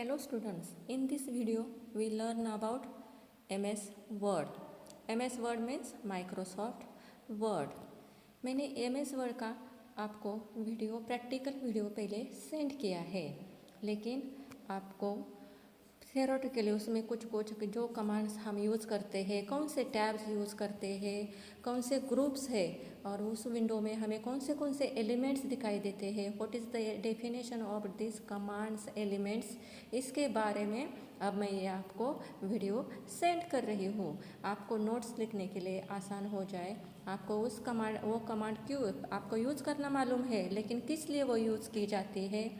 Hello students, in this video we learn about MS Word. MS Word means Microsoft Word. मैंने MS Word का आपको practical video पहले send किया है, लेकिन आपको थ्योरेटिकली उसमें कुछ जो कमांड्स हम यूज़ करते हैं, कौन से टैब्स यूज़ करते हैं, कौन से ग्रुप्स है और उस विंडो में हमें कौन से एलिमेंट्स दिखाई देते हैं, what is the definition of this commands elements, इसके बारे में अब मैं ये आपको वीडियो सेंड कर रही हूँ। आपको नोट्स लिखने के लिए आसान हो जाए। आपको वो कमांड क्यों आपको यूज़ करना मालूम है, लेकिन किस लिए वो यूज़ की जाती है,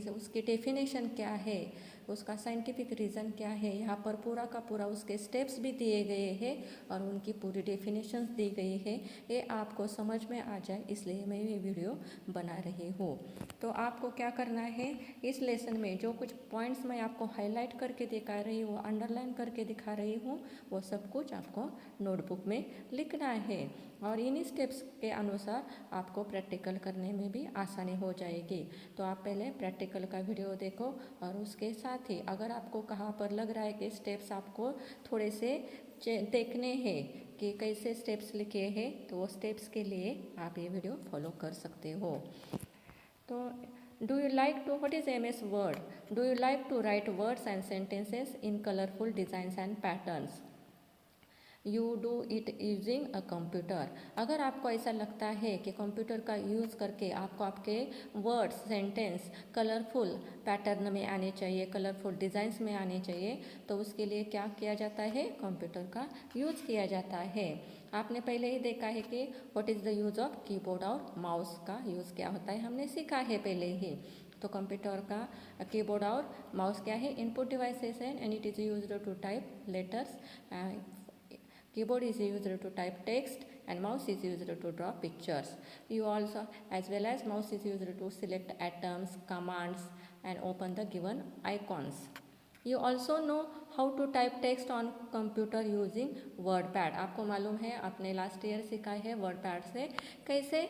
उसकी डेफिनेशन क्या है, उसका साइंटिफिक रीज़न क्या है, यहाँ पर पूरा का पूरा उसके स्टेप्स भी दिए गए हैं और उनकी पूरी डेफिनेशंस दी गई है। ये आपको समझ में आ जाए, इसलिए मैं ये वीडियो बना रही हूँ। तो आपको क्या करना है, इस लेसन में जो कुछ पॉइंट्स मैं आपको हाईलाइट करके दिखा रही हूँ, अंडरलाइन करके दिखा रही हूँ, वो सब कुछ आपको नोटबुक में लिखना है और इन्हीं स्टेप्स के अनुसार आपको प्रैक्टिकल करने में भी आसानी हो जाएगी। तो आप पहले प्रैक्टिकल का वीडियो देखो और उसके साथ ही अगर आपको कहाँ पर लग रहा है कि स्टेप्स आपको थोड़े से देखने हैं कि कैसे स्टेप्स लिखे हैं, तो वो स्टेप्स के लिए आप ये वीडियो फॉलो कर सकते हो। तो do you like to what is MS Word? Do you like to write words and sentences in colourful designs and patterns? You do it using a computer. अगर आपको ऐसा लगता है कि कंप्यूटर का यूज़ करके आपको आपके वर्ड्स सेंटेंस कलरफुल पैटर्न में आने चाहिए, कलरफुल डिज़ाइंस में आने चाहिए, तो उसके लिए क्या किया जाता है, कंप्यूटर का यूज़ किया जाता है। आपने पहले ही देखा है कि what is the use of keyboard और माउस का यूज़ क्या होता है, हमने सीखा है पहले ही। तो कंप्यूटर का कीबोर्ड और माउस क्या है, इनपुट डिवाइसेस है and it is used to type letters. Keyboard is used to type text and mouse is used to draw pictures. You also, as well as mouse is used to select items, commands and open the given icons. You also know how to type text on computer using WordPad. आपको मालूम है, आपने last year सीखा है WordPad से कैसे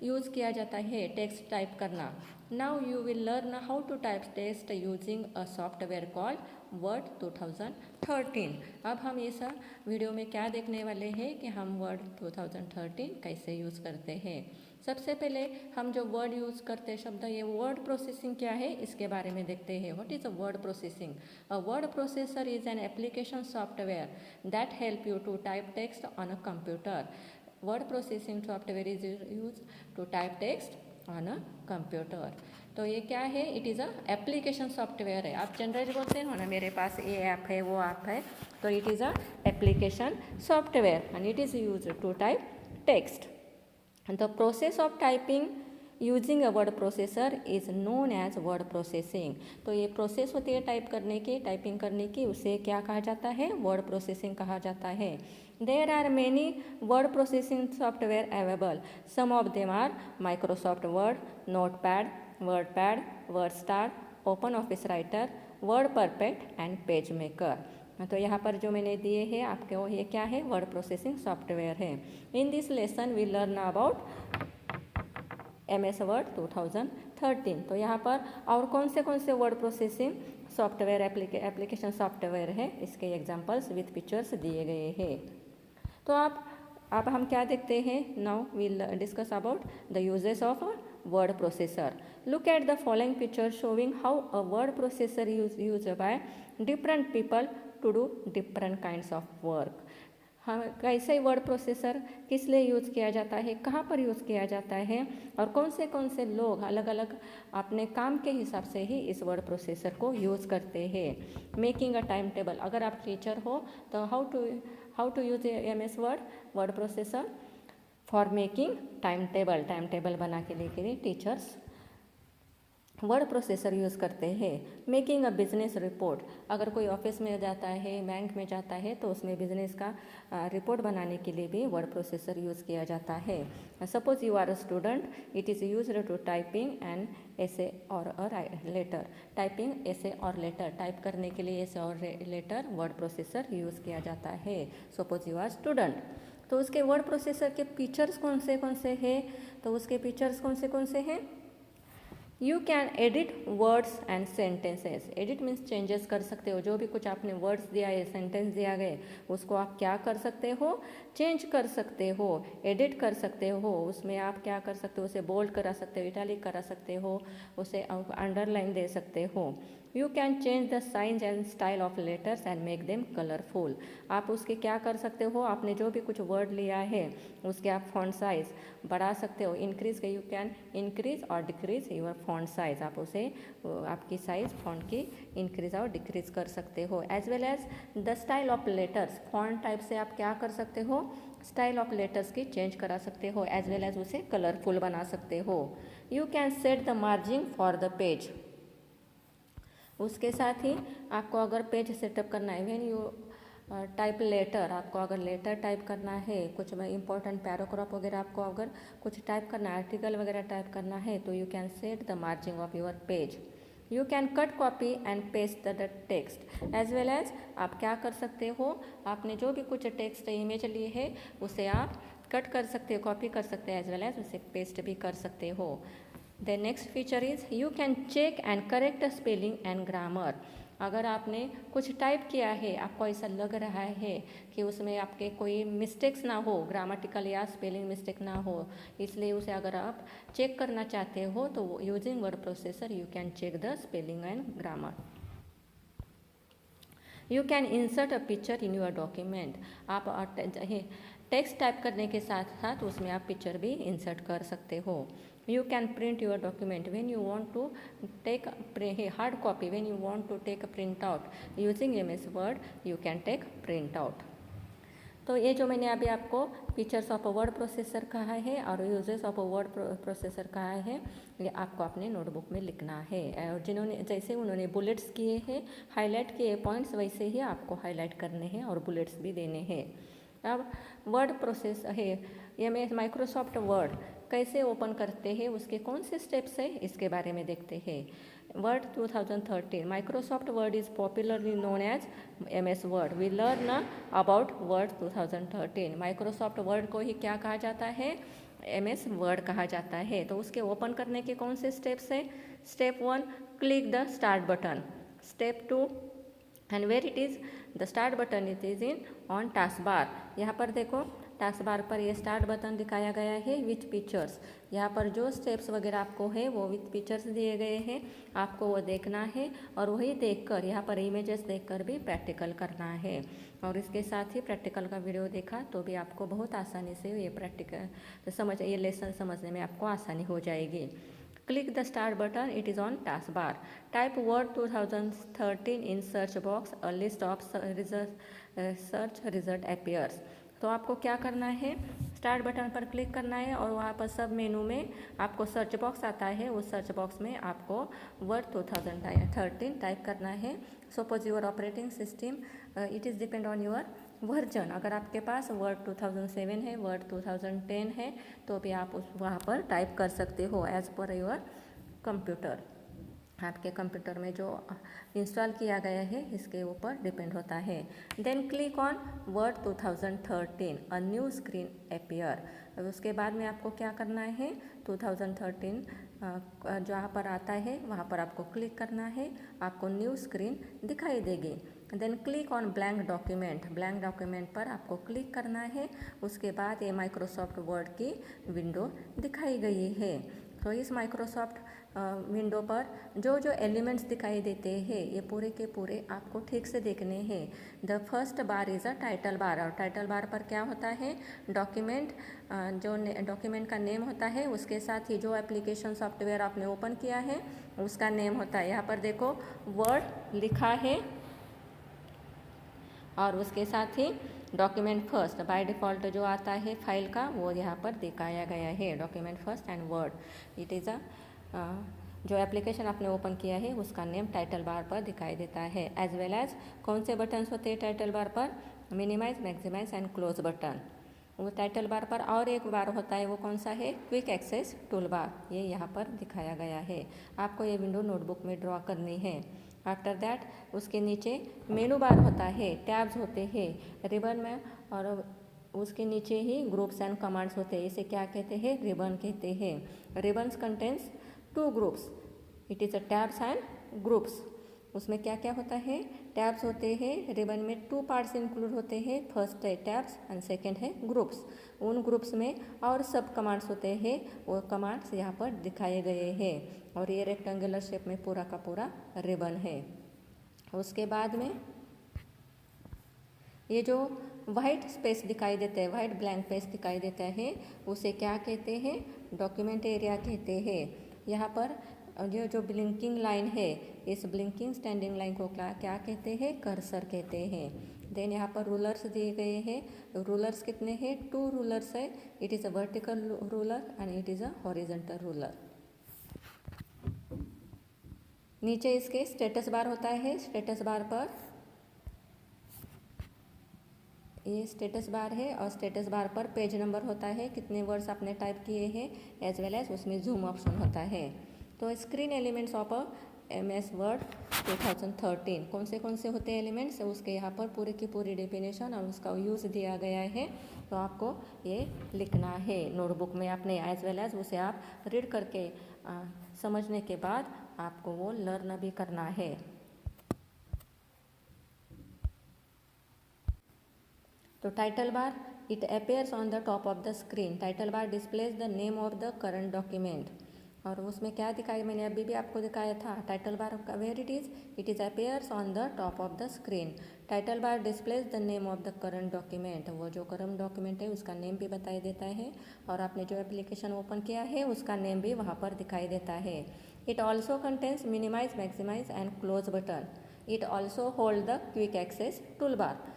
use किया जाता है टेक्स्ट टाइप करना। Now you will learn how to type text using a software called Word 2013। अब हम ये सब वीडियो में क्या देखने वाले हैं कि हम Word 2013 कैसे यूज़ करते हैं। सबसे पहले हम जो वर्ड यूज़ करते हैं शब्द, ये वर्ड प्रोसेसिंग क्या है इसके बारे में देखते हैं। What is a word processing? A word processor is an application software that help you to type text on a computer. Word processing software is use to type text on a computer. तो ये क्या है, it is a application software है। आप generally बोलते हो ना, मेरे पास ये ऐप है वो ऐप है, तो it is a application software and it is use to type text. The process of typing using a word processor is known as word processing. तो ये प्रोसेस होती है टाइपिंग करने की, उसे क्या कहा जाता है, वर्ड प्रोसेसिंग कहा जाता है। There are many word processing software available. Some of them are Microsoft Word, Notepad, WordPad, WordStar, OpenOffice Writer, WordPerfect and PageMaker. तो यहाँ पर जो मैंने दिए हैं आपके, ये क्या है, वर्ड प्रोसेसिंग सॉफ्टवेयर है। In this lesson we learn about MS Word 2013। तो यहाँ पर और कौन से word processing software application software है, इसके एग्जांपल्स विथ पिक्चर्स दिए गए हैं। तो अब हम क्या देखते हैं, now we'll discuss about the uses of a word processor. Look at the following picture showing how a word processor use by different people to do different kinds of work. हाँ, कैसे वर्ड प्रोसेसर किस लिए use किया जाता है, कहाँ पर use किया जाता है और कौन से लोग अलग अलग अपने काम के हिसाब से ही इस वर्ड प्रोसेसर को यूज़ करते हैं। मेकिंग अ टाइम टेबल, अगर आप टीचर हो तो how to use MS word processor for making time table बना के लिए टीचर्स वर्ड प्रोसेसर यूज़ करते हैं। मेकिंग अ बिजनेस रिपोर्ट, अगर कोई ऑफिस में जाता है, बैंक में जाता है, तो उसमें बिजनेस का रिपोर्ट बनाने के लिए भी वर्ड प्रोसेसर यूज़ किया जाता है। Suppose you are a student, it is used to typing an essay और अ लेटर। टाइपिंग एसे और लेटर, टाइप करने के लिए एसे और लेटर वर्ड प्रोसेसर यूज़ किया जाता है। सपोज यू आर स्टूडेंट, तो उसके वर्ड प्रोसेसर के फीचर्स कौन से हैं, तो उसके फीचर्स कौन से हैं, you can edit words and sentences. Edit means changes कर सकते हो, जो भी कुछ आपने वर्ड्स दिया है, सेंटेंस दिया गया उसको आप क्या कर सकते हो, चेंज कर सकते हो, एडिट कर सकते हो। उसमें आप क्या कर सकते हो, उसे बोल्ड करा सकते हो, इटैलिक करा सकते हो, उसे अंडरलाइन दे सकते हो। You can change the science and style of letters and make them colourful. आप उसके क्या कर सकते हो, आपने जो भी कुछ वर्ड लिया है उसके आप फॉन्ट साइज बढ़ा सकते हो, इंक्रीज यू कैन इंक्रीज और डिक्रीज योर फॉन्ट साइज। आप उसे आपकी साइज फॉन्ट की इंक्रीज और डिक्रीज कर सकते हो। As well as the style of letters, font type से आप क्या कर सकते हो, स्टाइल ऑफ लेटर्स की चेंज करा सकते हो, एज वेल एज उसे कलरफुल बना सकते हो। You can set the margin for the page. उसके साथ ही आपको अगर पेज सेटअप करना है, व्हेन यू टाइप लेटर, आपको अगर लेटर टाइप करना है, कुछ इंपॉर्टेंट पैराग्राफ वगैरह आपको अगर कुछ टाइप करना है, आर्टिकल वगैरह टाइप करना है, तो you can set the margin of your page. You can cut copy and paste the text. As well as आप क्या कर सकते हो, आपने जो भी कुछ टेक्स्ट इमेज ली है उसे आप कट कर सकते हो, कॉपी कर सकते हैं, एज वेल एज उसे पेस्ट भी कर सकते हो। The next feature is you can check and correct spelling and grammar. अगर आपने कुछ टाइप किया है, आपको ऐसा लग रहा है कि उसमें आपके कोई मिस्टेक्स ना हो, ग्रामेटिकल या स्पेलिंग मिस्टेक ना हो, इसलिए उसे अगर आप चेक करना चाहते हो तो using word processor you can check the spelling and grammar. You can insert a picture in your document. आप टेक्स्ट टाइप करने के साथ साथ उसमें आप पिक्चर भी इंसर्ट कर सकते हो। You can print your document when you want to take hard copy, when you want to take a print out using MS Word you can take print out. तो ये जो मैंने अभी आपको फीचर्स ऑफ वर्ड प्रोसेसर कहा है और uses of word processor कहा है, ये आपको अपने नोटबुक में लिखना है। और जिन्होंने जैसे उन्होंने बुलेट्स किए हैं, हाईलाइट किए पॉइंट्स, वैसे ही आपको हाईलाइट करने हैं और बुलेट्स भी देने हैं। अब वर्ड प्रोसेस है, ये में माइक्रोसॉफ्ट वर्ड कैसे ओपन करते हैं, उसके कौन से स्टेप्स है, इसके बारे में देखते हैं। Word 2013, Microsoft Word is popularly known as MS Word. We learn about Word 2013। Microsoft Word को ही क्या कहा जाता है, MS वर्ड कहा जाता है। तो उसके ओपन करने के कौन से स्टेप्स है। Step 1, click the start button. Step 2, and where it is the start button, it is in on task bar. यहाँ पर देखो टास्क बार पर ये स्टार्ट बटन दिखाया गया है विथ पिक्चर्स। यहाँ पर जो स्टेप्स वगैरह आपको है वो विथ पिक्चर्स दिए गए हैं, आपको वो देखना है और वही देखकर यहाँ पर इमेजेस देखकर भी प्रैक्टिकल करना है। और इसके साथ ही प्रैक्टिकल का वीडियो देखा तो भी आपको बहुत आसानी से ये प्रैक्टिकल ये लेसन समझने में आपको आसानी हो जाएगी। Click the start button, it is on taskbar. Type word 2013 in search box, a list of search result appears. तो आपको क्या करना है, स्टार्ट बटन पर क्लिक करना है और वहाँ पर सब मेनू में आपको सर्च बॉक्स आता है, उस सर्च बॉक्स में आपको वर्ड 2013 टाइप करना है। Suppose your operating system, it is depend on your version. अगर आपके पास वर्ड 2007 है, वर्ड 2010 है, तो भी आप उस वहाँ पर टाइप कर सकते हो एज पर योर कंप्यूटर। आपके कंप्यूटर में जो इंस्टॉल किया गया है इसके ऊपर डिपेंड होता है। Then click on Word 2013, a new screen appear. उसके बाद में आपको क्या करना है, 2013 जहाँ पर आता है वहाँ पर आपको क्लिक करना है, आपको न्यू स्क्रीन दिखाई देगी। Then click on blank document, blank document पर आपको क्लिक करना है। उसके बाद ये माइक्रोसॉफ्ट वर्ड की विंडो दिखाई गई है। तो इस माइक्रोसॉफ्ट विंडो पर जो जो एलिमेंट्स दिखाई देते हैं ये पूरे के पूरे आपको ठीक से देखने हैं। The first bar is a title bar, और टाइटल बार पर क्या होता है, डॉक्यूमेंट जो डॉक्यूमेंट का नेम होता है उसके साथ ही जो एप्लीकेशन सॉफ्टवेयर आपने ओपन किया है उसका नेम होता है। यहाँ पर देखो वर्ड लिखा है और उसके साथ ही डॉक्यूमेंट फर्स्ट बाय डिफ़ॉल्ट जो आता है फाइल का वो यहाँ पर दिखाया गया है, document first and word. It is जो एप्लीकेशन आपने ओपन किया है उसका नेम टाइटल बार पर दिखाई देता है। एज वेल एज कौन से बटन्स होते हैं टाइटल बार पर, minimise, maximise and close button. वो टाइटल बार पर और एक बार होता है, वो कौन सा है, क्विक एक्सेस टूल बार, ये यहाँ पर दिखाया गया है। आपको ये विंडो नोटबुक में ड्रॉ करनी है। आफ्टर दैट उसके नीचे मेनू बार होता है, टैब्स होते हैं रिबन में, और उसके नीचे ही ग्रुप्स एंड कमांड्स होते हैं। इसे क्या कहते हैं, रिबन कहते हैं। Ribbons contains 2 groups, it is a tabs and groups. उसमें क्या क्या होता है, टैब्स होते हैं, रिबन में 2 पार्ट्स इंक्लूड होते हैं, फर्स्ट है टैब्स एंड सेकंड है ग्रुप्स। उन ग्रुप्स में और सब कमांड्स होते हैं, वो कमांड्स यहाँ पर दिखाए गए हैं और ये रेक्टेंगुलर शेप में पूरा का पूरा रिबन है। उसके बाद में ये जो वाइट स्पेस दिखाई देता है, वाइट ब्लैंक स्पेस दिखाई देता है, उसे क्या कहते हैं, डॉक्यूमेंट एरिया कहते हैं। यहाँ पर जो ब्लिंकिंग लाइन है, इस ब्लिंकिंग स्टैंडिंग लाइन को क्या कहते हैं, कर्सर कहते हैं। देन यहाँ पर रूलर्स दिए गए हैं। रूलर्स कितने हैं, 2 रूलर्स है। It is a vertical ruler and it is a horizontal ruler. नीचे इसके स्टेटस बार होता है। स्टेटस बार पर ये स्टेटस बार है और स्टेटस बार पर पेज नंबर होता है, कितने वर्ड्स आपने टाइप किए हैं, एज वेल एज उसमें जूम ऑप्शन होता है। तो screen elements of MS word 2013 कौन से होते हैं एलिमेंट्स, उसके यहाँ पर पूरी की पूरी डेफिनेशन और उसका यूज़ दिया गया है। तो आपको ये लिखना है नोटबुक में अपने, एज वेल एज उसे आप रीड करके समझने के बाद आपको वो लर्न भी करना है। तो title bar, it appears on the top of the screen. Title bar displays the name of the current document. और उसमें क्या दिखाया, मैंने अभी भी आपको दिखाया था टाइटल बार का, where it is appears on the top of the screen. Title bar displays the name of the current document. वो जो करंट डॉक्यूमेंट है उसका नेम भी बताई देता है और आपने जो एप्लीकेशन ओपन किया है उसका नेम भी वहाँ पर दिखाई देता है। It also contains minimise, maximise and close button. It also hold the quick access tool bar.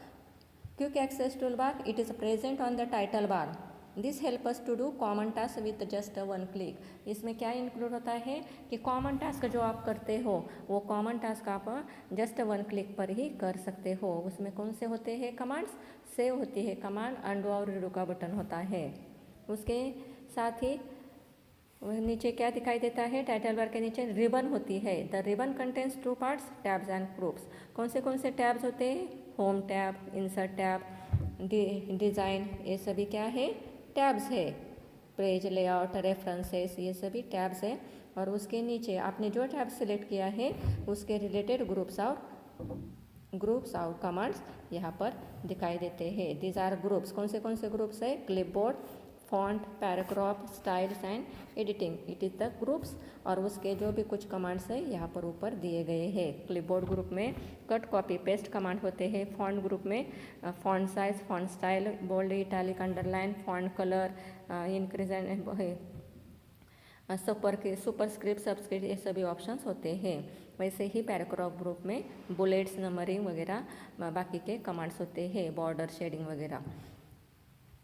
Quick access toolbar, it is present on the title bar. This helps us to do common task with just one click. इसमें क्या include होता है कि common task जो आप करते हो वो कॉमन टास्क आप जस्ट 1 क्लिक पर ही कर सकते हो। उसमें कौन से होते हैं कमांड्स, सेव होती है कमांड, अंडू और रीडू का बटन होता है। उसके साथ ही नीचे क्या दिखाई देता है, टाइटल बार के नीचे रिबन होती है। The ribbon contains 2 parts, tabs and groups. कौन से टैब्स होते हैं, home tab, insert tab, design, ये सभी क्या है, टैब्स है। पेज लेआउट, रेफरेंसेस, ये सभी टैब्स है। और उसके नीचे आपने जो टैब सिलेक्ट किया है उसके रिलेटेड ग्रुप्स और कमांड्स यहाँ पर दिखाई देते हैं। दीज आर ग्रुप्स, कौन से ग्रुप्स है, clipboard, font, paragraph, styles and editing, it is the groups. और उसके जो भी कुछ कमांड्स है यहाँ पर ऊपर दिए गए हैं। क्लिपबोर्ड ग्रुप में कट, कॉपी, पेस्ट कमांड होते हैं। फॉन्ट ग्रुप में font size, font style, bold, italic, underline, font colour, increase and superscript, subscript, ये सभी ऑप्शंस होते हैं। वैसे ही पैराग्राफ ग्रुप में बुलेट्स, नंबरिंग वगैरह बाकी के कमांड्स होते हैं, बॉर्डर, शेडिंग वगैरह।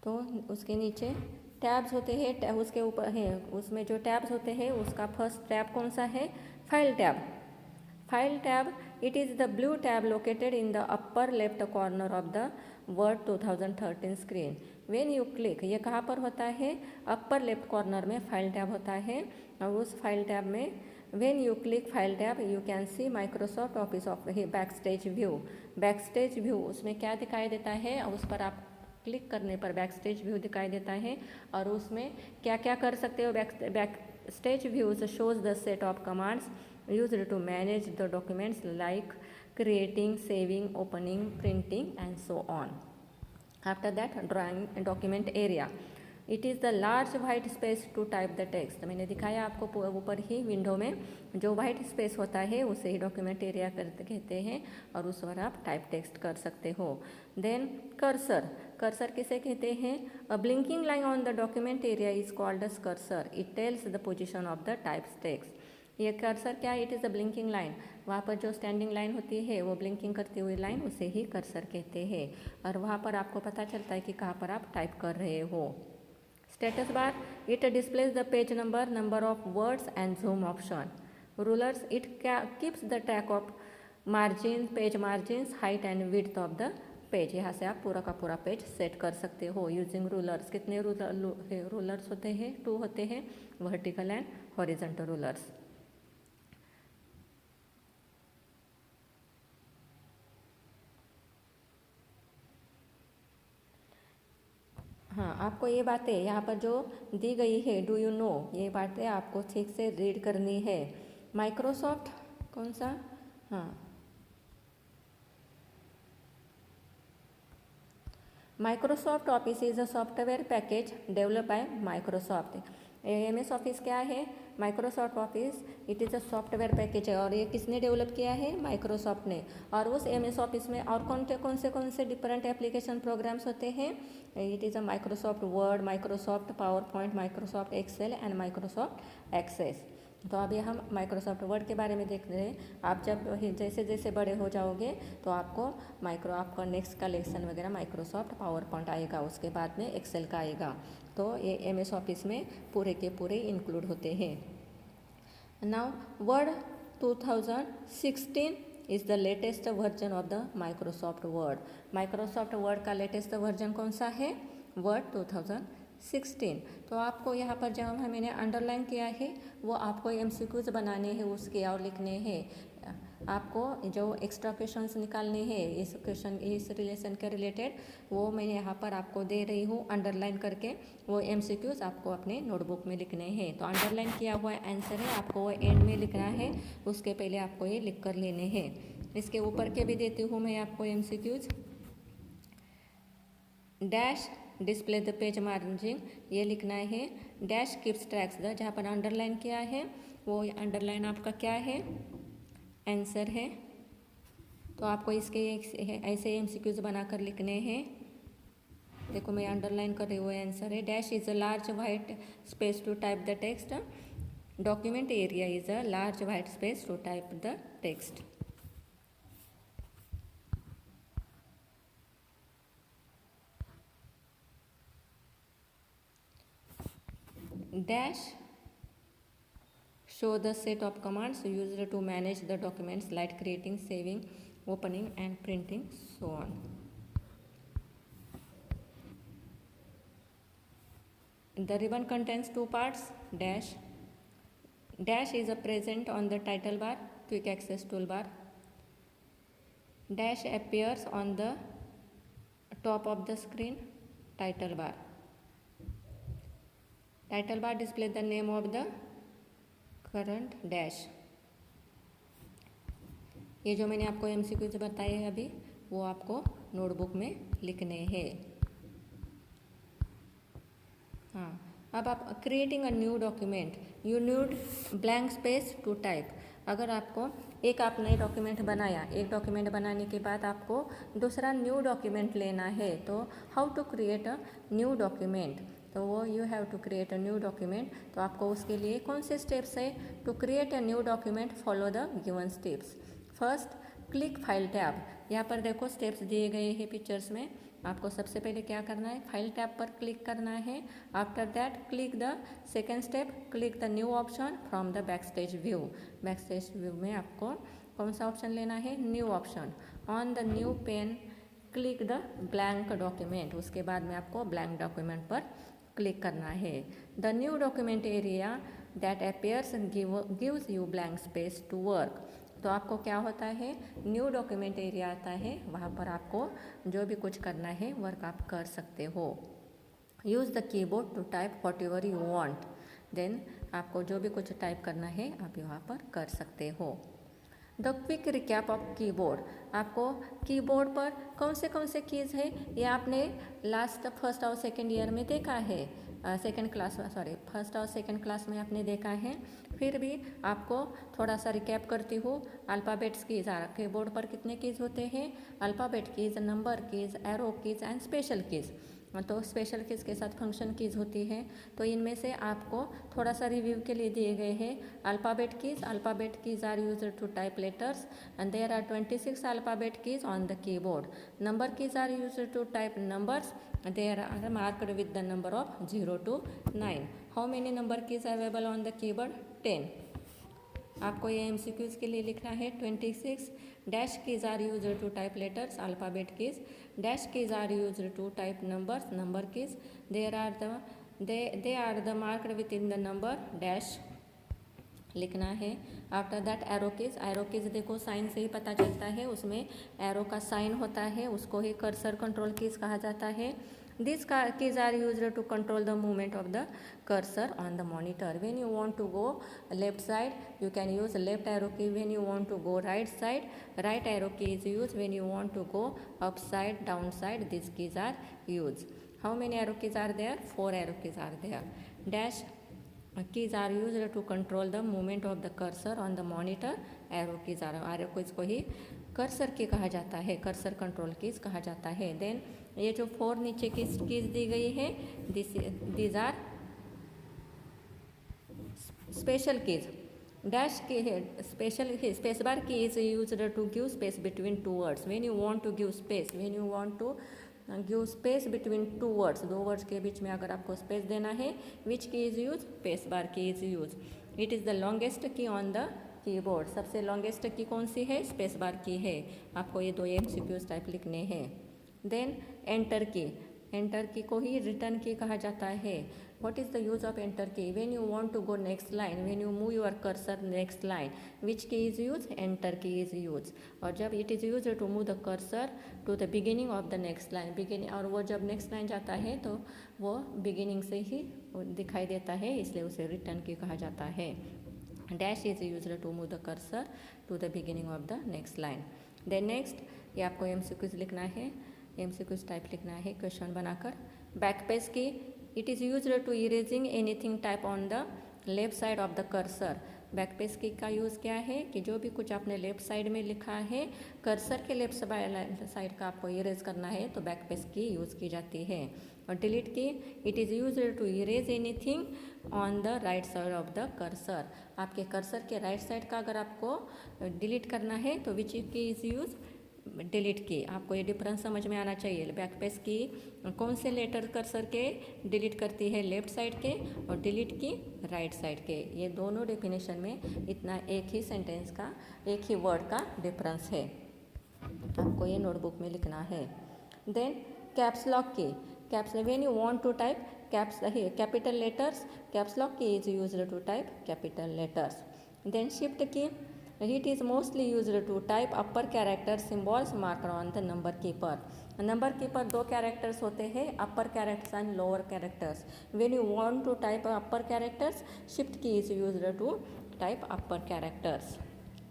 तो उसके नीचे टैब्स होते हैं, उसके ऊपर है, उसमें जो टैब्स होते हैं उसका फर्स्ट टैब कौन सा है, file tab. File tab, it is the blue tab located in the upper left corner of the Word 2013 screen. When you click, ये कहाँ पर होता है, अपर लेफ्ट कॉर्नर में फाइल टैब होता है। और उस फाइल टैब में when you click file tab you can see Microsoft Office of backstage view. Backstage view उसमें क्या दिखाई देता है, उस पर आप क्लिक करने पर बैकस्टेज व्यू दिखाई देता है। और उसमें क्या क्या कर सकते हो, backstage views shows the set of commands used to manage the documents like creating, saving, opening, printing and so on. After that, drawing document area. It is the large white space to type the text. मैंने दिखाया आपको ऊपर ही window में जो white space होता है उसे ही document area कहते हैं और उस पर आप टाइप टेक्स्ट कर सकते हो। देन कर्सर, कर्सर किसे कहते हैं, a blinking line on the document area is called us cursor. It tells the position of the type text. ये कर्सर क्या है, it is a blinking line. वहाँ पर जो स्टैंडिंग लाइन होती है वो ब्लिंकिंग करती हुई लाइन, उसे ही कर्सर कहते हैं। और वहाँ पर आपको पता चलता है कि कहाँ पर आप टाइप कर रहे हो। Status bar, it displays the page number of words and zoom option. Rulers, it keeps the track of margin, page margins, height and width of the page. यहाँ से आप पूरा का पूरा पेज सेट कर सकते हो यूजिंग रूलर्स। कितने रूलर्स होते हैं, 2 होते हैं, वर्टिकल एंड हॉरिजॉन्टल रूलर्स। हाँ, आपको ये बातें यहाँ पर जो दी गई है, डू यू नो, ये बातें आपको ठीक से रीड करनी है। माइक्रोसॉफ्ट कौन सा, हाँ, Microsoft office is a software package develop by Microsoft. MS office क्या है, Microsoft office it is a software package है, और ये किसने डेवलप किया है, माइक्रोसॉफ्ट ने। और उस MS ऑफिस में और कौन से डिफरेंट एप्लीकेशन प्रोग्राम्स होते हैं, it is a Microsoft Word, Microsoft PowerPoint, Microsoft Excel and Microsoft Access. तो अभी हम माइक्रोसॉफ्ट वर्ड के बारे में देख रहे हैं। आप जब जैसे जैसे बड़े हो जाओगे तो आपको आपका नेक्स्ट का लेसन वगैरह माइक्रोसॉफ्ट पावर पॉइंट आएगा, उसके बाद में एक्सेल का आएगा। तो ये MS ऑफिस में पूरे के पूरे इंक्लूड होते हैं। Now word 2016 is the latest version of the Microsoft Word. Microsoft word का लेटेस्ट वर्जन कौन सा है, वर्ड 2016। तो आपको यहाँ पर जो मैंने अंडरलाइन किया है वो आपको MCQs बनाने हैं उसके और लिखने हैं। आपको जो एक्स्ट्रा क्वेश्चंस निकालने हैं इस रिलेशन के रिलेटेड, वो मैंने यहाँ पर आपको दे रही हूँ अंडरलाइन करके। वो MCQs आपको अपने नोटबुक में लिखने हैं। तो अंडरलाइन किया हुआ आंसर है, आपको वो एंड में लिखना है, उसके पहले आपको ये लिख कर लेने हैं। इसके ऊपर के भी देती हूँ मैं आपको MCQs। Dash display the page margin, ये लिखना है। डैश कीप्स ट्रैक्स द, जहाँ पर अंडरलाइन किया है वो अंडरलाइन आपका क्या है, आंसर है। तो आपको इसके ऐसे MCQs बनाकर लिखने हैं। देखो मैं अंडरलाइन कर रही हूँ, आंसर है। Dash is a large white space to type the text. Document area is a large white space to type the text. Dash show the set of commands used to manage the documents like creating, saving, opening and printing, so on. The ribbon contains two parts. Dash is a present on the title bar, quick access toolbar. Dash appears on the top of the screen, title bar. Title bar displays the name of the current dash। ये जो मैंने आपको MCQs बताए हैं अभी, वो आपको notebook में लिखने हैं। हाँ, अब आप creating a new document, you need blank space to type. अगर आपको आप नए डॉक्यूमेंट बनाया, एक डॉक्यूमेंट बनाने के बाद आपको दूसरा न्यू डॉक्यूमेंट लेना है, तो how to create a new document, तो वो you have to create a new document. तो आपको उसके लिए कौन से स्टेप्स है, to create a new document follow the given steps. First, click file tab. यहाँ पर देखो स्टेप्स दिए गए हैं पिक्चर्स में। आपको सबसे पहले क्या करना है, फाइल टैब पर क्लिक करना है। After that click the second step, click the new option from the backstage view. Backstage view में आपको कौन सा ऑप्शन लेना है, new option. On the new pane click the blank document, उसके बाद में आपको ब्लैंक डॉक्यूमेंट पर क्लिक करना है। The new document area that appears gives you blank space to work. तो आपको क्या होता है, न्यू डॉक्यूमेंट एरिया आता है, वहाँ पर आपको जो भी कुछ करना है वर्क आप कर सकते हो। Use the keyboard to type whatever you want, then आपको जो भी कुछ टाइप करना है आप यहाँ पर कर सकते हो। The quick recap of keyboard, आपको कीबोर्ड पर कौन से कीज़ है ये आपने फर्स्ट और सेकेंड ईयर में देखा है, फर्स्ट और सेकेंड क्लास में आपने देखा है। फिर भी आपको थोड़ा सा रिकैप करती हूँ। अल्फ़ाबेट्स कीज़, कीबोर्ड पर कितने कीज़ होते हैं, alphabet keys, number keys, arrow keys and special keys. तो स्पेशल कीज़ के साथ फंक्शन कीज़ होती है। तो इनमें से आपको थोड़ा सा रिव्यू के लिए दिए गए हैं। Alphabet keys are used to type letters and there are 26 alphabet keys on the keyboard. Number keys are used to type numbers, there are marked with the number of 0 to 9। How many number keys available on the keyboard, 10। आपको ये MCQs के लिए लिखना है 26। Dash keys are used to type letters, alphabet keys. Dash keys are used to type numbers, number keys. They are the marked with in the number, dash लिखना है। After that arrow keys देखो sign से ही पता चलता है, उसमें arrow का साइन होता है, उसको ही कर्सर कंट्रोल कीज़ कहा जाता है। These keys are used to control the movement of the cursor on the monitor. When you want to go left side, you can use left arrow key. When you want to go right side, right arrow key is used. When you want to go up side, down side, these keys are used. How many arrow keys are there? 4 arrow keys are there. Dash keys are used to control the movement of the cursor on the monitor. Arrow keys को ही cursor की कहा जाता है, cursor control keys कहा जाता है. Then ये जो 4 नीचे की कीज दी गई है, these are special keys. Dash key है special space bar key is used to give space between two words. When you want to give space, when you want to give space between two words, 2 words के बीच में अगर आपको space देना है, विच key is use? Space bar key is use. It is the longest key on the keyboard. सबसे longest key कौन सी है? स्पेस बार की है. आपको ये 2 MCQs टाइप लिखने हैं. देन एंटर की, एंटर की को ही रिटर्न की कहा जाता है. What is the use of enter key? When you want to go next line, when you move your cursor next line, which key is use? Enter key is use. और जब it is use to move the cursor to the beginning of the next line, beginning, और वो जब next line जाता है तो वो beginning से ही दिखाई देता है, इसलिए उसे रिटर्न की कहा जाता है. Dash is used to move the cursor to the beginning of the next line. Then next, ये आपको MCQs लिखना है, MCQs टाइप लिखना है क्वेश्चन बनाकर. Backspace key, it is used to erasing anything type on the left side of the cursor. Backspace key का use क्या है कि जो भी कुछ आपने लेफ्ट साइड में लिखा है, कर्सर के लेफ्ट साइड का आपको इरेज करना है, तो बैकपेज की यूज़ की जाती है. और delete key, it is used to erase anything on the right side of the cursor. आपके कर्सर के राइट साइड का अगर आपको डिलीट करना है तो विच की इज़ यूज? Delete key. आपको ये डिफरेंस समझ में आना चाहिए. बैकपेज की कौन से लेटर कर्सर के डिलीट करती है? लेफ्ट साइड के, और डिलीट की राइट साइड के. ये दोनों डेफिनेशन में इतना एक ही सेंटेंस का, एक ही वर्ड का डिफरेंस है. आपको ये नोटबुक में लिखना है. Then caps lock key, caps, when you want to type caps capital letters, caps lock key is used to type capital letters. Then shift key, it is mostly used to type upper character symbols marked on the number keeper. Number keeper 2 characters होते हैं, upper characters and lower characters. When you want to type upper characters, shift key is used to type upper characters.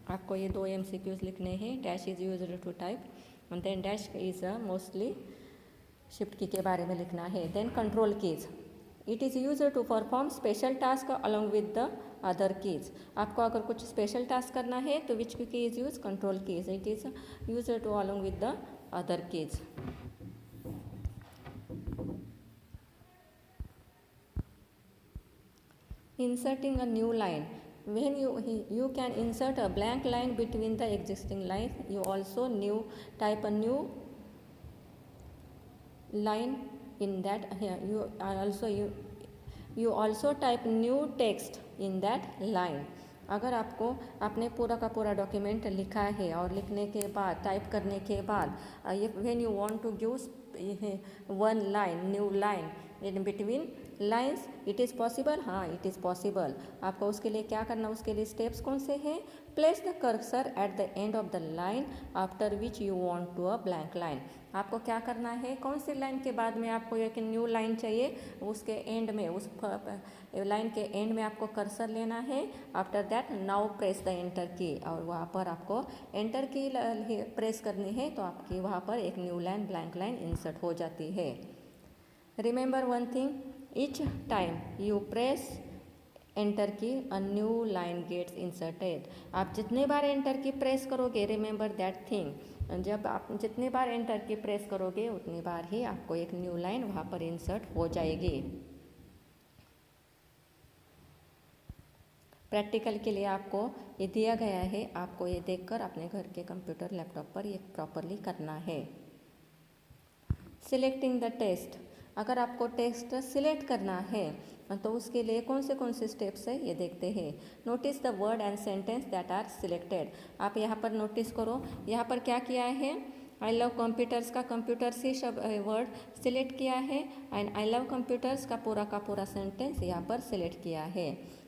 आपको ये 2 MCQs लिखने हैं. Dash is used to type, and then dash is mostly shift key के बारे में लिखना है. Then control keys, it is use to perform special task along with the other keys. आपको अगर कुछ स्पेशल टास्क करना है तो which key is use? Control keys. It is use to along with the other keys. Inserting a new line, when you can insert a blank line between the existing lines. You also type a new line in that. Here you also type new text in that line. अगर आपको आपने पूरा का पूरा document लिखा है और लिखने के बाद, टाइप करने के बाद, when you want to give one line, new line in between lines, it is possible. हाँ, it is possible. आपको उसके लिए क्या करना, उसके लिए स्टेप्स कौन से हैं? Place the cursor at the end of the line after which you want to a blank line. आपको क्या करना है, कौन सी लाइन के बाद में आपको एक न्यू लाइन चाहिए, उसके एंड में, उस लाइन के एंड में आपको कर्सर लेना है. After that now press the enter की, और वहाँ पर आपको एंटर की प्रेस करनी है, तो आपकी वहाँ पर एक new line, blank line insert हो जाती है. Remember one thing, each time you press enter key a new line gets inserted. आप जितने बार एंटर की प्रेस करोगे, रिमेंबर दैट थिंग, जब आप जितने बार एंटर की प्रेस करोगे उतनी बार ही आपको एक न्यू लाइन वहाँ पर इंसर्ट हो जाएगी. प्रैक्टिकल के लिए आपको ये दिया गया है, आपको ये देखकर अपने घर के कंप्यूटर, लैपटॉप पर ये प्रॉपरली करना है. सिलेक्टिंग द टेक्स्ट, अगर आपको टेक्स्ट सिलेक्ट करना है तो उसके लिए कौन से स्टेप्स है ये देखते हैं. Notice the word and sentence that are selected. आप यहाँ पर नोटिस करो, यहाँ पर क्या किया है, आई लव कंप्यूटर्स का कंप्यूटर से वर्ड सिलेक्ट किया है, एंड आई लव कंप्यूटर्स का पूरा सेंटेंस यहाँ पर सिलेक्ट किया है.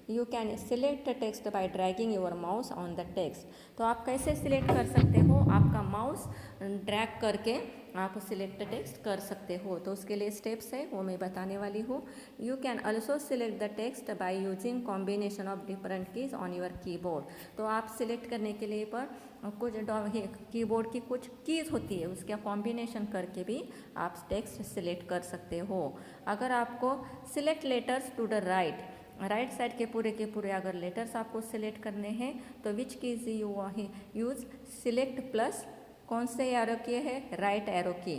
You can select text bye dragging your mouse on the text. तो आप कैसे सिलेक्ट कर सकते हो, आपका माउस ड्रैग करके आप सिलेक्ट टेक्स्ट कर सकते हो। तो उसके लिए स्टेप्स है वो मैं बताने वाली हूँ। You can also select the text by using combination of different keys on your keyboard. तो आप सिलेक्ट करने के लिए पर कुछ कीबोर्ड की कुछ कीज होती है, उसका कॉम्बिनेशन करके भी आप टेक्स्ट सिलेक्ट कर सकते हो। अगर आपको select letters to the right side के पूरे अगर लेटर्स आपको सिलेक्ट करने हैं तो which keys you use select plus कौन से एरो की है, राइट एरो की।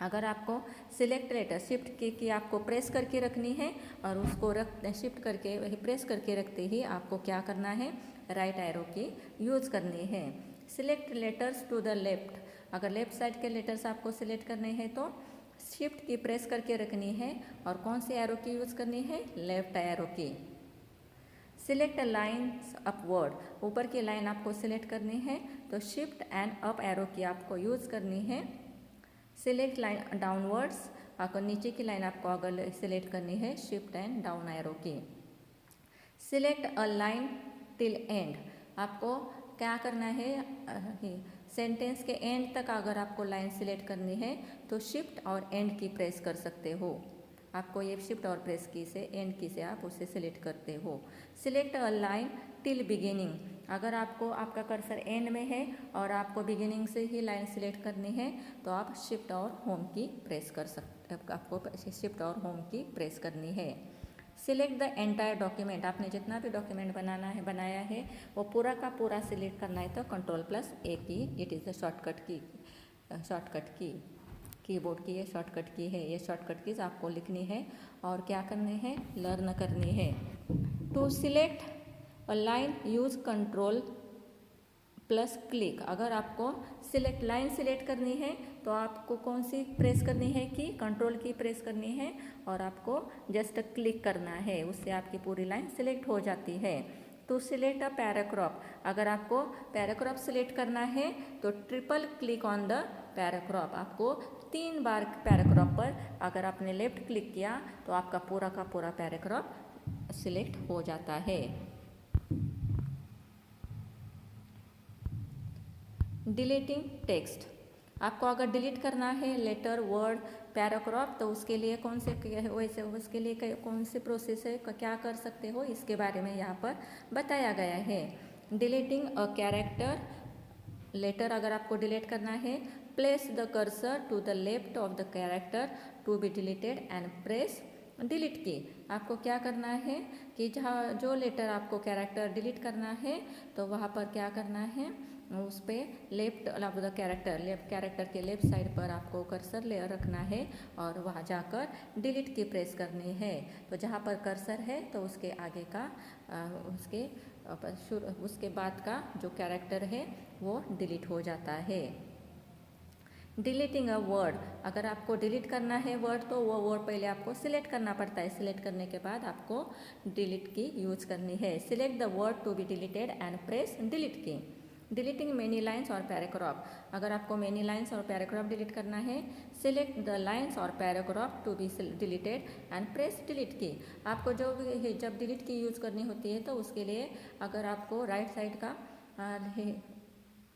अगर आपको सिलेक्ट लेटर शिफ्ट की आपको प्रेस करके रखनी है और उसको शिफ्ट करके वही प्रेस करके रखते ही आपको क्या करना है, राइट एरो की यूज़ करनी है। Select letters to the left, अगर लेफ्ट साइड के लेटर्स आपको सिलेक्ट करने हैं तो शिफ्ट की प्रेस करके रखनी है और कौन सी एरो की यूज़ करनी है, लेफ्ट एरो की। सिलेक्ट लाइन्स अपवर्ड, ऊपर की लाइन आपको सिलेक्ट करनी है तो शिफ्ट एंड अप एरो की आपको यूज़ करनी है। सिलेक्ट लाइन डाउनवर्ड्स, आपको नीचे की लाइन आपको अगर सिलेक्ट करनी है शिफ्ट एंड डाउन एरो की। Select a line till and, आपको क्या करना है, सेंटेंस के एंड तक अगर आपको लाइन सिलेक्ट करनी है तो शिफ्ट और एंड की प्रेस कर सकते हो। आपको ये शिफ्ट और प्रेस की से एंड की से आप उसे सिलेक्ट करते हो। Select a line till beginning, अगर आपको आपका कर्सर एंड में है और आपको बिगिनिंग से ही लाइन सिलेक्ट करनी है तो आप शिफ्ट और होम की प्रेस कर सकते, आपको शिफ्ट और होम की प्रेस करनी है। सिलेक्ट द एंटायर डॉक्यूमेंट, आपने जितना भी डॉक्यूमेंट बनाया है वो पूरा का पूरा सिलेक्ट करना है तो Ctrl+A की, इट इज़ द शॉर्टकट की कीबोर्ड की ये शॉर्टकट की है। ये शॉर्टकट कीज आपको लिखनी है और क्या करनी है, लर्न करनी है। To select a line use Ctrl+क्लिक, अगर आपको सिलेक्ट लाइन सिलेक्ट करनी है तो आपको कौन सी प्रेस करनी है कि कंट्रोल की प्रेस करनी है और आपको जस्ट क्लिक करना है, उससे आपकी पूरी लाइन सिलेक्ट हो जाती है। टू सिलेक्ट अ पैराग्राफ, अगर आपको पैराग्राफ सिलेक्ट करना है तो triple click on the paragraph, आपको 3 बार पैराग्राफ पर अगर आपने लेफ्ट क्लिक किया तो आपका पूरा का पूरा पैराग्राफ सिलेक्ट हो जाता है। डिलीटिंग टेक्स्ट, आपको अगर डिलीट करना है लेटर, वर्ड, पैराग्राफ तो उसके लिए कौन से वैसे उसके लिए कौन से प्रोसेस है, क्या कर सकते हो, इसके बारे में यहाँ पर बताया गया है। डिलीटिंग अ कैरेक्टर लेटर, अगर आपको डिलीट करना है place the cursor to the left of the character to be deleted and press delete key. आपको क्या करना है कि जहाँ जो लेटर आपको कैरेक्टर डिलीट करना है तो वहाँ पर क्या करना है, उस पर लेफ्ट ऑफ द कैरेक्टर के लेफ्ट साइड पर आपको कर्सर ले रखना है और वहाँ जाकर डिलीट की प्रेस करनी है। तो जहाँ पर कर्सर है तो उसके आगे का उसके बाद का जो कैरेक्टर है वो डिलीट हो जाता है। डिलीटिंग अ वर्ड, अगर आपको डिलीट करना है वर्ड तो वो वर्ड पहले आपको सिलेक्ट करना पड़ता है, सिलेक्ट करने के बाद आपको डिलीट की यूज़ करनी है। Select the word to be deleted and press delete key. Deleting many lines और पैराग्राफ, अगर आपको मेनी लाइन्स और पैराग्राफ डिलीट करना है सिलेक्ट द लाइन्स और paragraph to be deleted and press delete key. आपको जो भी जब डिलीट की यूज़ करनी होती है तो उसके लिए अगर आपको राइट साइड का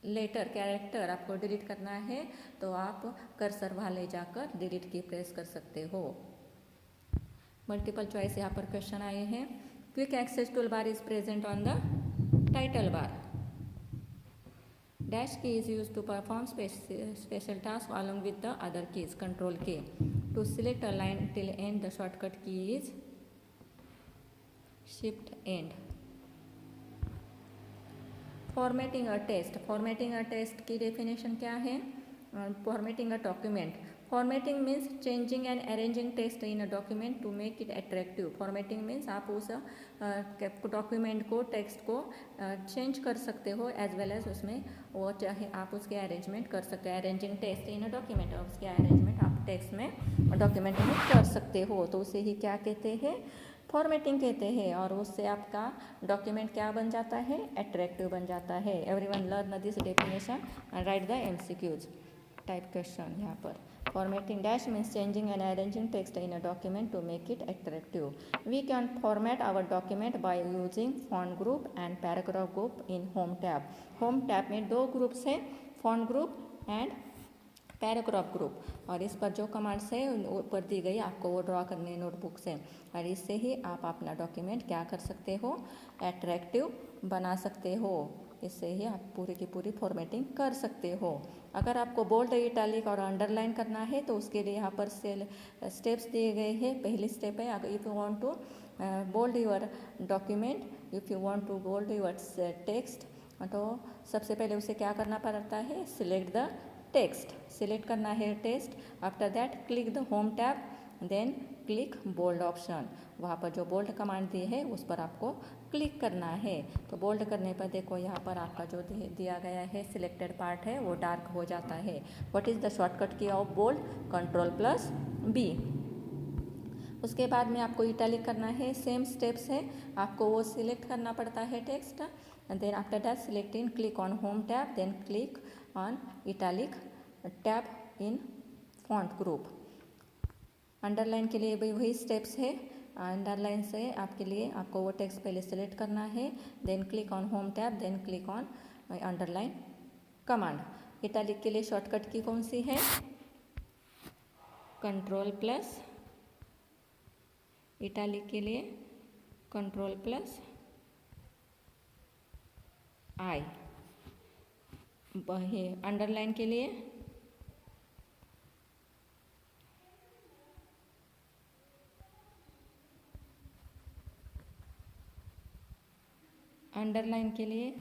लेटर कैरेक्टर आपको डिलीट करना है तो आप कर्सर वहाँ ले जाकर डिलीट की प्रेस कर सकते हो। मल्टीपल चॉइस यहाँ पर क्वेश्चन आए हैं। Quick access tool bar is present on the title bar. Dash key is used to perform special tasks along with the other keys. Control key. To select a line till end, the shortcut key is Shift End. Formatting a text. Formatting a text की definition क्या है? Formatting a document. Formatting means changing and arranging text in a document to make it attractive. Formatting means आप उस document को, text को change कर सकते हो एज वेल एज उसमें वो चाहे आप उसके अरेंजमेंट कर सकते हो। Arranging text in a document, और उसके अरेंजमेंट आप टेक्स्ट में डॉक्यूमेंट में कर सकते हो तो उसे ही क्या कहते हैं, फॉर्मेटिंग कहते हैं। और उससे आपका डॉक्यूमेंट क्या बन जाता है, अट्रैक्टिव बन जाता है। Everyone learn this definition and right the MCQs type question. यहाँ पर formatting dash means changing and arranging text in a document to make it attractive. We can format our document by using font group and paragraph group in home tab. Home tab में 2 groups हैं, font group and paragraph group, और इस पर जो commands है ऊपर दी गई आपको वो ड्रॉ करने नोटबुक से, और इससे ही आप अपना डॉक्यूमेंट क्या कर सकते हो, अट्रैक्टिव बना सकते हो। इससे ही आप पूरी की पूरी फॉर्मेटिंग कर सकते हो। अगर आपको बोल्ड, इटैलिक और अंडरलाइन करना है तो उसके लिए यहाँ पर स्टेप्स दिए गए हैं। पहली स्टेप है, अगर if you want to bold your document, if you want to bold your text, तो सबसे पहले उसे क्या करना पड़ता है, सिलेक्ट द टेक्स्ट, सिलेक्ट करना है text. After that click the home tab, then click bold option. वहाँ पर जो बोल्ड कमांड दी है उस पर आपको क्लिक करना है। तो बोल्ड करने पर देखो यहाँ पर आपका जो दिया गया है सिलेक्टेड पार्ट है वो डार्क हो जाता है। व्हाट इज़ द शॉर्टकट की ऑफ बोल्ड, Ctrl+B। उसके बाद में आपको इटैलिक करना है, सेम स्टेप्स है, आपको वो सिलेक्ट करना पड़ता है text, and then after that select in, click on home tab, then click on italic tab in font group. Underline के लिए भी वही स्टेप्स है। अंडरलाइन से आपके लिए आपको वो टेक्स्ट पहले सेलेक्ट करना है, then click on home tab, then click on underline command. Italic के लिए शॉर्टकट की कौन सी है, Ctrl+, इटैलिक के लिए Ctrl+I। अंडरलाइन के लिए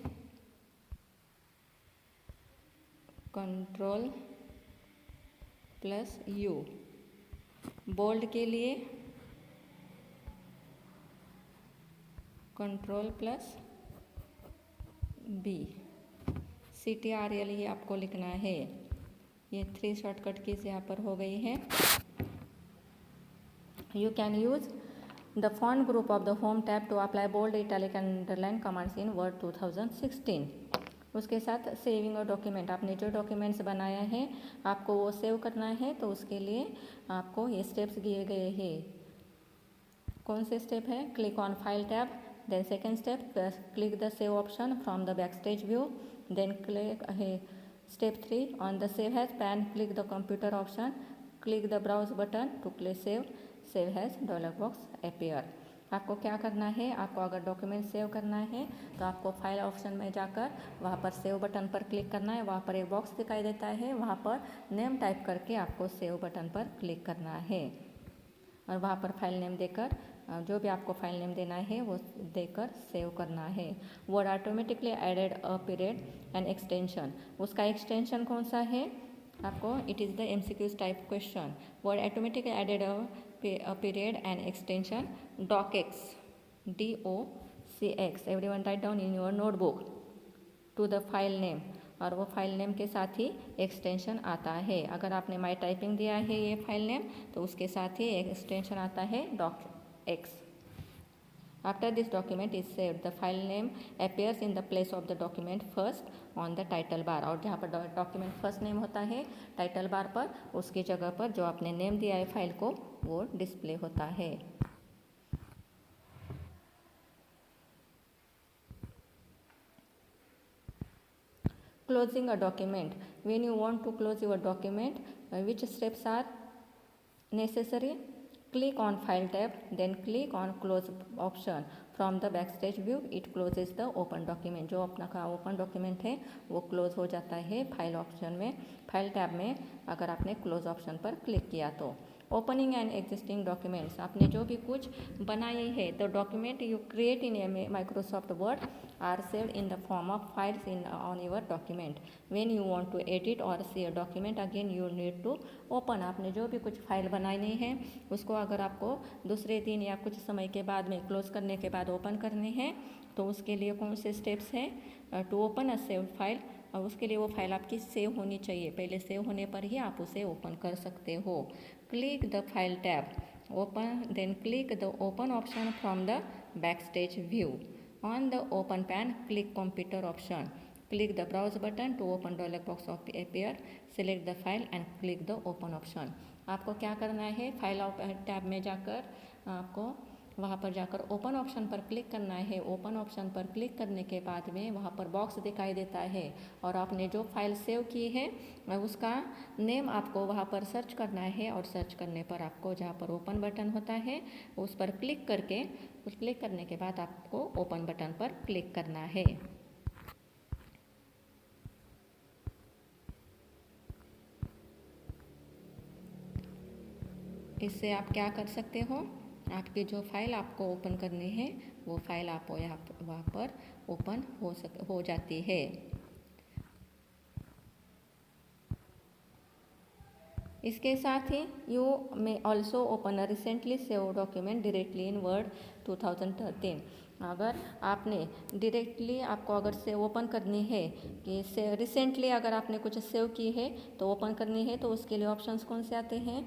Ctrl+U। बोल्ड के लिए Ctrl+B। CTRL ही आपको लिखना है। ये 3 शॉर्टकट कीज यहाँ पर हो गई है। You can use the font group of the home tab to apply bold, italic and underline commands in Word 2016। उसके साथ सेविंग और डॉक्यूमेंट, आपने जो डॉक्यूमेंट्स बनाया है आपको वो सेव करना है, तो उसके लिए आपको ये स्टेप्स दिए गए हैं। कौन से स्टेप है, click on file tab, then second step click the save option from the backstage view, then click step 3 on the save as pane, click the computer option, click the browse button to click save as dialog box appear. आपको क्या करना है, आपको अगर document save करना है तो आपको फाइल ऑप्शन में जाकर वहाँ पर सेव बटन पर क्लिक करना है। वहाँ पर एक बॉक्स दिखाई देता है, वहाँ पर नेम टाइप करके आपको सेव बटन पर क्लिक करना है, और वहाँ पर फाइल नेम देकर जो भी आपको फाइल नेम देना है वो देकर सेव करना है। Word automatically added a period and extension, उसका एक्सटेंशन कौन सा है आपको, it is the MCQs type question. Word automatically added a period and extension docx, DOCX, everyone write down in your notebook, to the file name, और वो file name के साथ ही extension आता है। अगर आपने माई टाइपिंग दिया है ये फाइल नेम तो उसके साथ ही एक्सटेंशन आता है docx। After this document is saved, the file name appears in the place of the document first on the title बार, और जहाँ पर डॉक्यूमेंट फर्स्ट नेम होता है टाइटल बार पर, उसकी जगह पर जो आपने नेम दिया है फाइल को वो डिस्प्ले होता है। Closing a document, when you want to close your document, which steps are necessary? Click on file tab, then click on close option from the backstage view, it closes the open document। जो अपना का open document है वो close हो जाता है file option में, file tab में अगर आपने क्लोज ऑप्शन पर क्लिक किया तो। ओपनिंग एंड एग्जिस्टिंग डॉक्यूमेंट्स, आपने जो भी कुछ बनाए है तो document you create in Microsoft Word are saved in the form of files in on your document. When you want to edit और see a document again you need to open. आपने जो भी कुछ फाइल बनानी है उसको अगर आपको दूसरे दिन या कुछ समय के बाद में क्लोज करने के बाद ओपन करने हैं तो उसके लिए कौन से स्टेप्स हैं, to open a save file, और उसके लिए वो फाइल आपकी सेव होनी चाहिए, पहले सेव होने पर ही आप उसे ओपन कर सकते हो। Click the file tab, open, then click the open option from the backstage view. On the open pane click computer option, click the browse button to open dialog box of appear, select the file and click the open option. आपको क्या करना है, file tab में जाकर आपको वहाँ पर जाकर ओपन ऑप्शन पर क्लिक करना है। ओपन ऑप्शन पर क्लिक करने के बाद में वहाँ पर बॉक्स दिखाई देता है और आपने जो फाइल सेव की है उसका नेम आपको वहाँ पर सर्च करना है और सर्च करने पर आपको जहाँ पर ओपन बटन होता है उस पर क्लिक करके क्लिक करने के बाद आपको ओपन बटन पर क्लिक करना है। इससे आप क्या कर सकते हो, आपकी जो फाइल आपको ओपन करनी है वो फाइल आप वहाँ पर ओपन हो जाती है। इसके साथ ही you may also open a recently save document directly in Word 2013। अगर आपने डायरेक्टली आपको अगर से ओपन करनी है कि से रिसेंटली अगर आपने कुछ सेव की है तो ओपन करनी है तो उसके लिए ऑप्शंस कौन से आते हैं,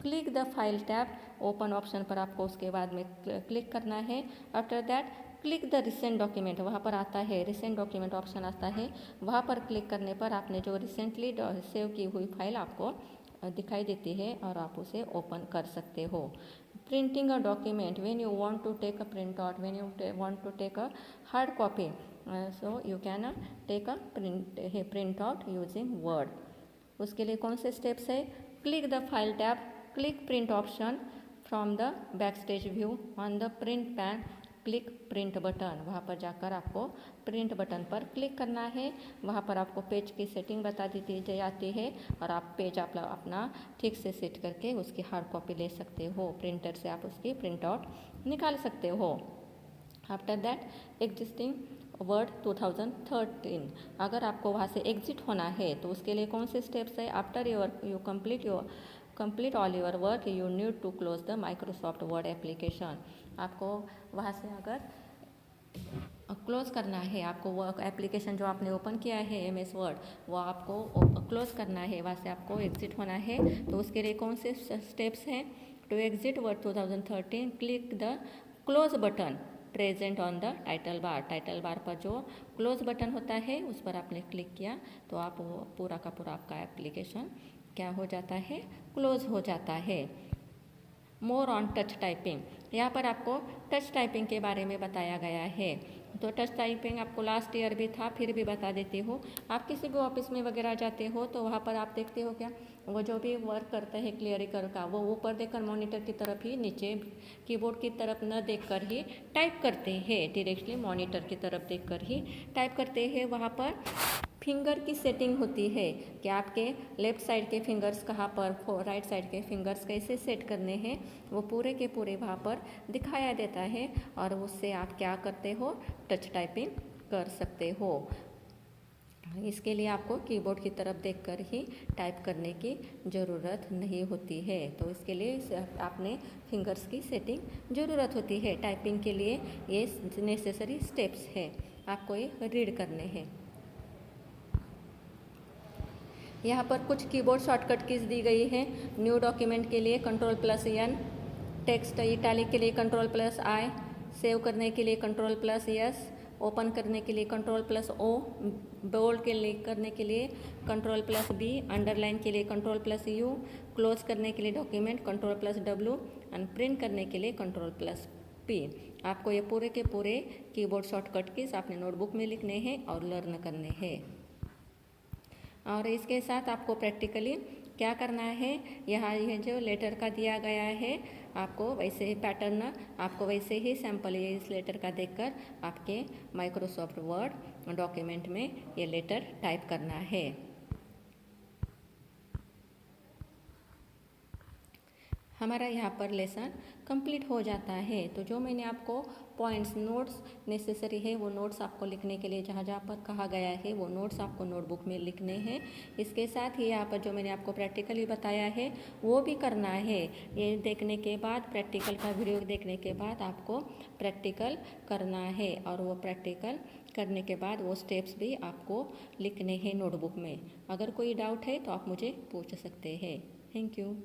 click the file tab, open option पर आपको उसके बाद में क्लिक करना है। After that click the recent document, वहाँ पर आता है रिसेंट डॉक्यूमेंट ऑप्शन आता है, वहाँ पर क्लिक करने पर आपने जो रिसेंटली सेव की हुई फाइल आपको दिखाई देती है और आप उसे ओपन कर सकते हो। Printing a document, when you want to take a print out, when you want to take a hard copy, so you can take a print out using Word. उसके लिए कौन से स्टेप्स है, click the file tab, click print option from the backstage view on the print pane, click print button, वहाँ पर जाकर आपको print button पर क्लिक करना है। वहाँ पर आपको पेज की सेटिंग बता दी जाती है और आप पेज आप अपना ठीक से सेट करके उसकी हार्ड कॉपी ले सकते हो, प्रिंटर से आप उसकी प्रिंट आउट निकाल सकते हो। आफ्टर दैट एग्जिस्टिंग वर्ड 2013, अगर आपको वहाँ से एग्जिट होना है तो उसके लिए कौन से स्टेप्स है, after you complete all your work you need to close the Microsoft Word application. आपको वहाँ से अगर क्लोज करना है, आपको वो एप्लीकेशन जो आपने ओपन किया है MS वर्ड वो आपको क्लोज करना है, वहाँ से आपको एग्जिट होना है। तो उसके लिए कौन से स्टेप्स हैं, to exit Word 2013 click the close button present on the title bar, title bar पर जो क्लोज बटन होता है उस पर आपने क्लिक किया तो आप वो पूरा का पूरा आपका एप्लीकेशन क्या हो जाता है, क्लोज हो जाता है। मोर ऑन टच टाइपिंग, यहाँ पर आपको टच टाइपिंग के बारे में बताया गया है। तो टच टाइपिंग आपको लास्ट ईयर भी था, फिर भी बता देती हूँ। आप किसी भी ऑफिस में वगैरह जाते हो तो वहाँ पर आप देखते हो क्या, वो जो भी वर्क करते हैं क्लियरिकल का वो ऊपर देखकर मॉनिटर की तरफ ही, नीचे कीबोर्ड की तरफ न देखकर ही टाइप करते हैं, डायरेक्टली मॉनिटर की तरफ देखकर ही टाइप करते हैं। वहाँ पर फिंगर की सेटिंग होती है कि आपके लेफ़्ट साइड के फिंगर्स कहाँ पर, राइट साइड के फिंगर्स कैसे सेट करने हैं, वो पूरे के पूरे वहाँ पर दिखाया देता है और उससे आप क्या करते हो, टच टाइपिंग कर सकते हो। इसके लिए आपको कीबोर्ड की तरफ देखकर ही टाइप करने की ज़रूरत नहीं होती है। तो इसके लिए आपने फिंगर्स की सेटिंग ज़रूरत होती है। टाइपिंग के लिए ये नेसेसरी स्टेप्स है, आपको ये रीड करने हैं। यहाँ पर कुछ कीबोर्ड शॉर्टकट कीज दी गई है। न्यू डॉक्यूमेंट के लिए Ctrl+N, टेक्स्ट इटैलिक के लिए Ctrl+I, सेव करने के लिए Ctrl+S, ओपन करने के लिए Ctrl+O, बोल्ड के लिए करने के लिए Ctrl+B, अंडरलाइन के लिए Ctrl+U, क्लोज करने के लिए डॉक्यूमेंट Ctrl+W एंड प्रिंट करने के लिए Ctrl+P। आपको ये पूरे के पूरे कीबोर्ड शॉर्टकट कीज अपने नोटबुक में लिखने हैं और लर्न करने हैं। और इसके साथ आपको प्रैक्टिकली क्या करना है, यहाँ यह जो लेटर का दिया गया है आपको वैसे ही पैटर्न, आपको वैसे ही सैम्पल ये इस लेटर का देखकर आपके माइक्रोसॉफ्ट वर्ड डॉक्यूमेंट में ये लेटर टाइप करना है। हमारा यहाँ पर लेसन कंप्लीट हो जाता है। तो जो मैंने आपको पॉइंट्स नोट्स नेसेसरी है वो नोट्स आपको लिखने के लिए जहाँ जहाँ पर कहा गया है वो नोट्स आपको नोटबुक में लिखने हैं। इसके साथ ही यहाँ पर जो मैंने आपको प्रैक्टिकली बताया है वो भी करना है। ये देखने के बाद, प्रैक्टिकल का वीडियो देखने के बाद आपको प्रैक्टिकल करना है और वो प्रैक्टिकल करने के बाद वो स्टेप्स भी आपको लिखने हैं नोटबुक में। अगर कोई डाउट है तो आप मुझे पूछ सकते हैं। Thank you.